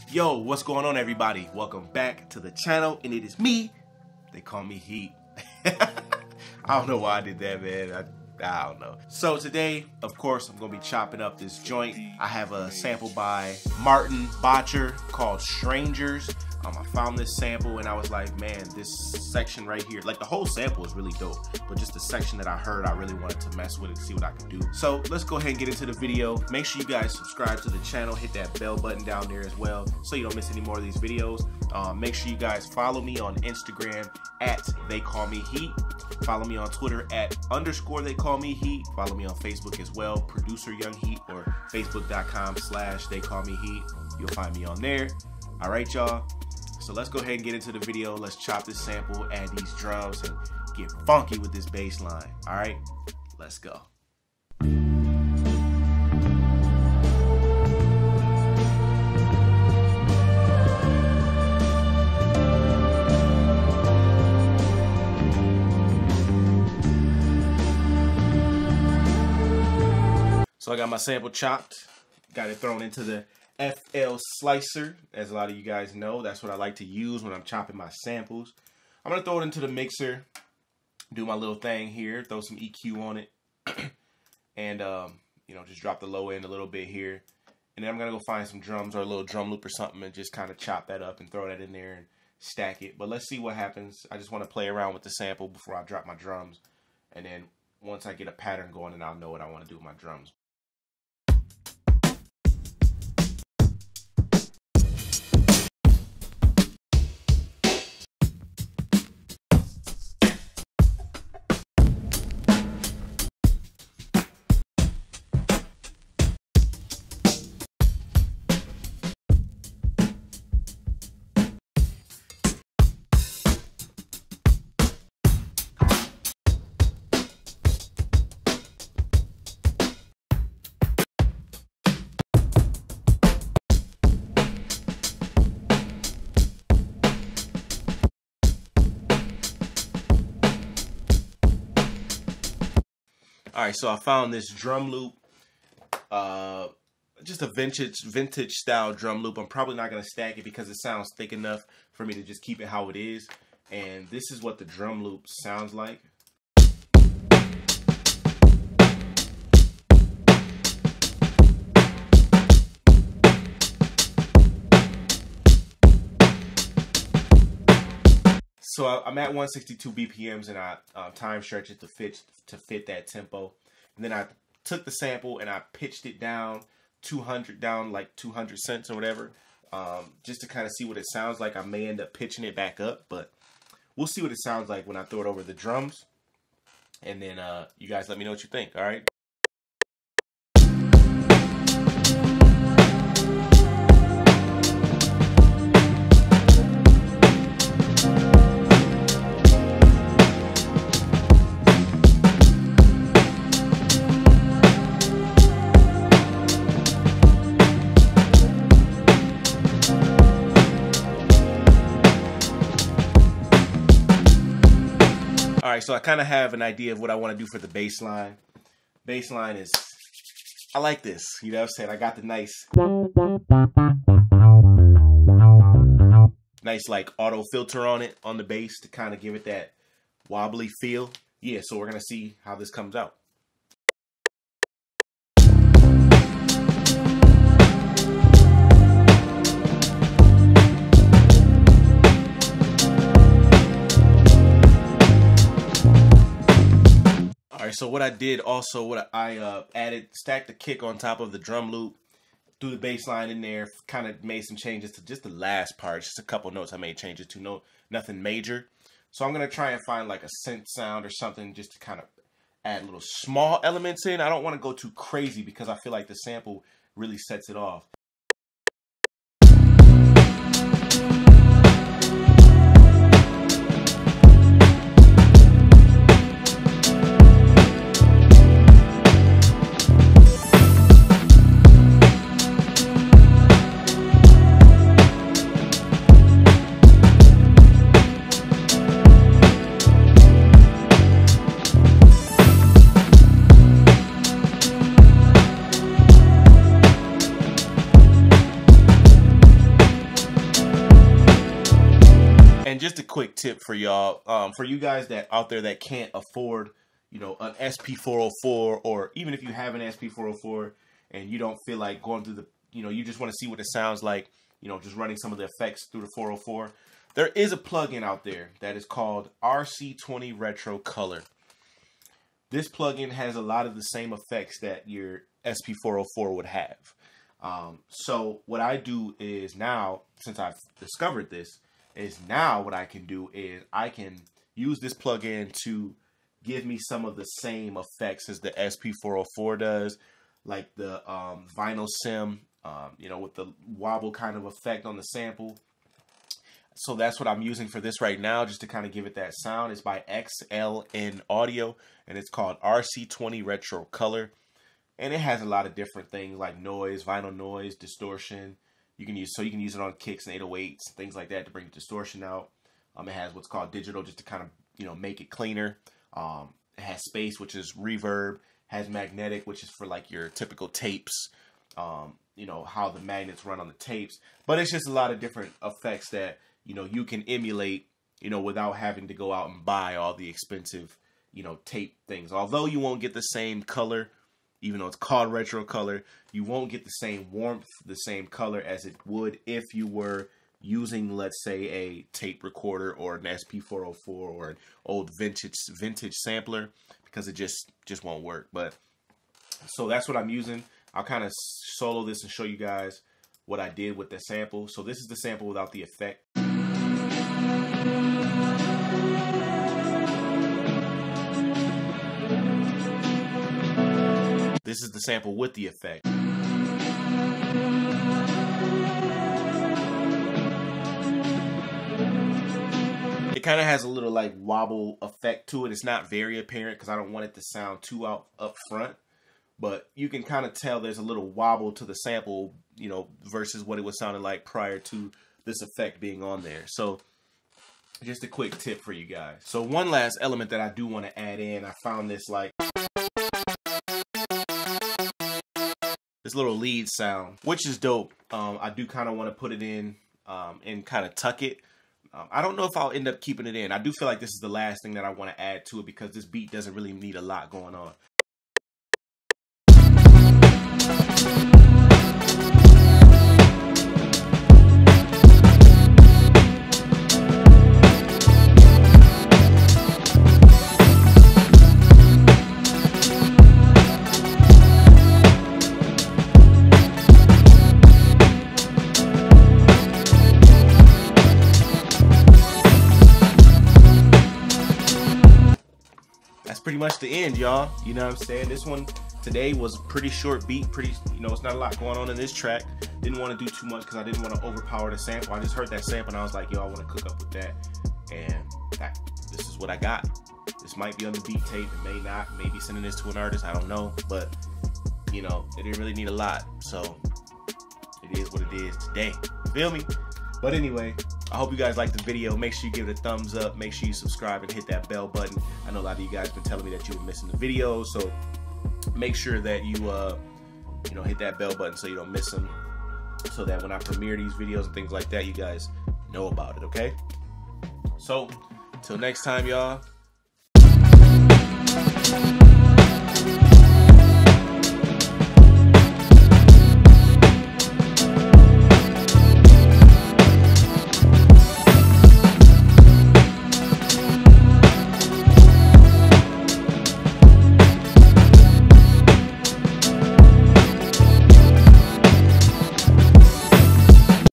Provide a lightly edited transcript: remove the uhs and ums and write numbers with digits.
Yo, what's going on, everybody? Welcome back to the channel, and it is me. They call me Heat. I don't know why I did that, man. I don't know. So today, of course, I'm gonna be chopping up this joint. I have a sample by Martin Botcher called Strangers. I found this sample and I was like, man, this section right here, like the whole sample is really dope, but just the section that I heard, I really wanted to mess with it and see what I could do. So let's go ahead and get into the video. Make sure you guys subscribe to the channel, hit that bell button down there as well, so you don't miss any more of these videos. Make sure you guys follow me on Instagram at They Call Me Heat. Follow me on Twitter at _ They Call Me Heat. Follow me on Facebook as well, Producer Young Heat, or facebook.com/They Call Me Heat. You'll find me on there. All right, y'all. So let's go ahead and get into the video. Let's chop this sample, add these drums, and get funky with this bass line. All right, let's go. So I got my sample chopped, got it thrown into the FL slicer. As a lot of you guys know, that's what I like to use when I'm chopping my samples. I'm gonna throw it into the mixer, do my little thing here, throw some EQ on it, and you know, just drop the low end a little bit here. And then I'm gonna go find some drums or a little drum loop or something and just kind of chop that up and throw that in there and stack it. But let's see what happens. I just want to play around with the sample before I drop my drums, and then once I get a pattern going, then I'll know what I want to do with my drums. Alright, so I found this drum loop, just a vintage style drum loop. I'm probably not going to stack it because it sounds thick enough for me to just keep it how it is. And this is what the drum loop sounds like. So I'm at 162 BPMs, and I time stretch it to fit that tempo. And then I took the sample and I pitched it down 200, down like 200 cents or whatever, just to kind of see what it sounds like. I may end up pitching it back up, but we'll see what it sounds like when I throw it over the drums. And then you guys let me know what you think. All right. Alright, so I kind of have an idea of what I want to do for the bass line. Bass line is, I like this, you know what I'm saying? I got the nice like auto filter on it, on the bass, to kind of give it that wobbly feel. Yeah, so we're going to see how this comes out. So what I did also, what I stacked the kick on top of the drum loop, threw the bass line in there, kind of made some changes to just the last part, just a couple notes I made changes to, nothing major. So I'm going to try and find like a synth sound or something just to kind of add little small elements in. I don't want to go too crazy because I feel like the sample really sets it off. And just a quick tip for y'all, for you guys that out there that can't afford, you know, an SP404, or even if you have an SP404 and you don't feel like going through the, you know, you just want to see what it sounds like, you know, just running some of the effects through the 404. There is a plugin out there that is called RC20 Retro Color. This plugin has a lot of the same effects that your SP404 would have. So what I do is now, since I've discovered this, is now what I can do is I can use this plugin to give me some of the same effects as the SP404 does, like the vinyl sim, you know, with the wobble kind of effect on the sample. So that's what I'm using for this right now, just to kind of give it that sound. It's by XLN Audio, and it's called RC20 Retro Color. And it has a lot of different things like noise, vinyl noise, distortion. You can use it on kicks and 808s, things like that, to bring the distortion out. It has what's called digital, just to kind of, you know, make it cleaner. It has space, which is reverb. Has magnetic, which is for like your typical tapes. You know, how the magnets run on the tapes. But it's just a lot of different effects that, you know, you can emulate, you know, without having to go out and buy all the expensive, you know, tape things. Although you won't get the same color, even though it's called retro color, you won't get the same warmth, the same color as it would if you were using, let's say, a tape recorder or an SP404 or an old vintage sampler, because it just won't work. But so that's what I'm using. I'll kind of solo this and show you guys what I did with the sample. So this is the sample without the effect. This is the sample with the effect. It kind of has a little like wobble effect to it. It's not very apparent because I don't want it to sound too up front. But you can kind of tell there's a little wobble to the sample, you know, versus what it was sounding like prior to this effect being on there. So just a quick tip for you guys. So one last element that I do want to add in, I found this like this little lead sound, which is dope. I do kind of want to put it in and kind of tuck it. I don't know if I'll end up keeping it in. I do feel like this is the last thing that I want to add to it because this beat doesn't really need a lot going on. That's pretty much the end, y'all. You know what I'm saying? This one today was a pretty short beat, you know, it's not a lot going on in this track. Didn't want to do too much because I didn't want to overpower the sample. I just heard that sample and I was like, yo, I want to cook up with that. And this is what I got. This might be on the beat tape, it may not. Maybe sending this to an artist, I don't know. But, you know, it didn't really need a lot. So, it is what it is today. Feel me? But anyway, I hope you guys liked the video. Make sure you give it a thumbs up. Make sure you subscribe and hit that bell button. I know a lot of you guys been telling me that you were missing the videos, so make sure that you you know, hit that bell button so you don't miss them, so that when I premiere these videos and things like that, you guys know about it, okay? So, till next time, y'all.